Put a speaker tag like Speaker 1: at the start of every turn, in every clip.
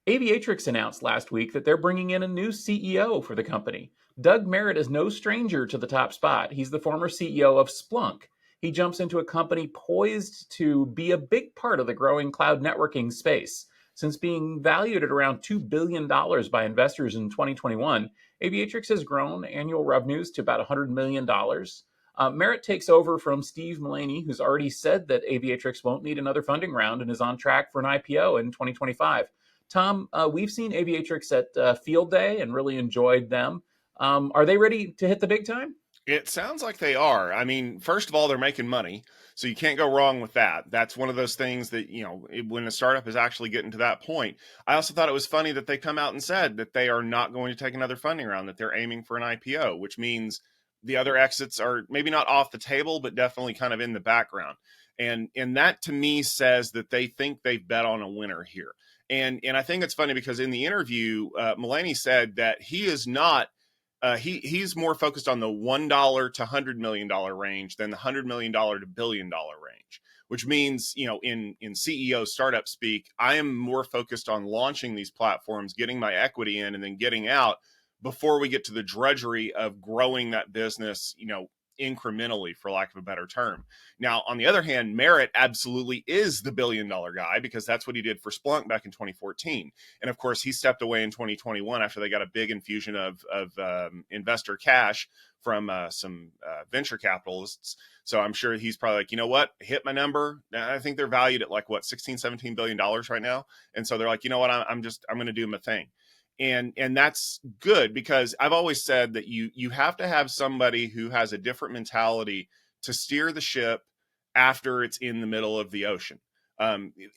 Speaker 1: Aviatrix announced last week that they're bringing in a new CEO for the company. Doug Merritt is no stranger to the top spot. He's the former CEO of Splunk. He jumps into a company poised to be a big part of the growing cloud networking space. Since being valued at around $2 billion by investors in 2021, Aviatrix has grown annual revenues to about $100 million. Merritt takes over from Steve Mullaney, who's already said that Aviatrix won't need another funding round and is on track for an IPO in 2025. Tom, we've seen Aviatrix at Field Day and really enjoyed them. Are they ready to hit the big time?
Speaker 2: It sounds like they are. I mean, first of all, they're making money, so you can't go wrong with that. That's one of those things that, when a startup is actually getting to that point. I also thought it was funny that they come out and said that they are not going to take another funding round, that they're aiming for an IPO, which means the other exits are maybe not off the table, but definitely kind of in the background. And that to me says that they think they've bet on a winner here. And I think it's funny because in the interview, Mullaney said that he is not he's more focused on the $1 to $100 million range than the $100 million to $1 billion range, which means, in CEO startup speak, I am more focused on launching these platforms, getting my equity in, and then getting out before we get to the drudgery of growing that business, incrementally, for lack of a better term. Now, on the other hand, Merritt absolutely is the $1 billion guy because that's what he did for Splunk back in 2014. And of course, he stepped away in 2021 after they got a big infusion of investor cash from some venture capitalists. So I'm sure he's probably like, you know what, hit my number. I think they're valued at like what, $16-17 billion right now. And so they're like, you know what, I'm going to do my thing. And that's good because I've always said that you have to have somebody who has a different mentality to steer the ship after it's in the middle of the ocean.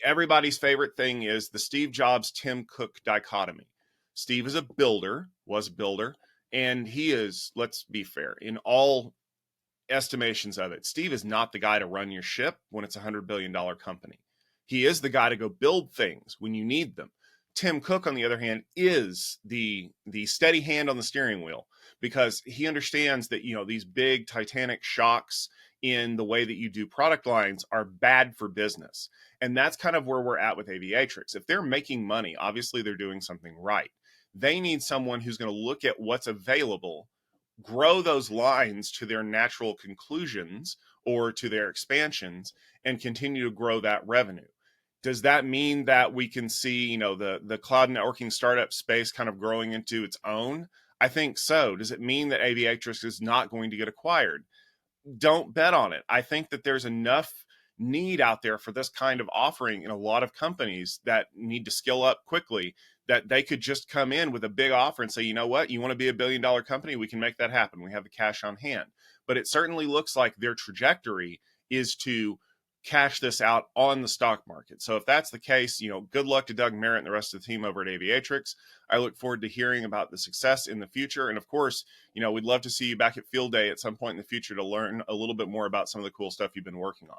Speaker 2: Everybody's favorite thing is the Steve Jobs, Tim Cook dichotomy. Steve is a builder, was a builder, and he is, let's be fair, in all estimations of it, Steve is not the guy to run your ship when it's a $100 billion company. He is the guy to go build things when you need them. Tim Cook, on the other hand, is the steady hand on the steering wheel because he understands that, these big titanic shocks in the way that you do product lines are bad for business. And that's kind of where we're at with Aviatrix. If they're making money, obviously they're doing something right. They need someone who's going to look at what's available, grow those lines to their natural conclusions or to their expansions, and continue to grow that revenue. Does that mean that we can see, the cloud networking startup space kind of growing into its own? I think so. Does it mean that Aviatrix is not going to get acquired? Don't bet on it. I think that there's enough need out there for this kind of offering in a lot of companies that need to skill up quickly that they could just come in with a big offer and say, you know what, you want to be $1 billion company? We can make that happen. We have the cash on hand. But it certainly looks like their trajectory is to cash this out on the stock market. So if that's the case, good luck to Doug Merritt and the rest of the team over at Aviatrix. I look forward to hearing about the success in the future. And of course, we'd love to see you back at Field Day at some point in the future to learn a little bit more about some of the cool stuff you've been working on.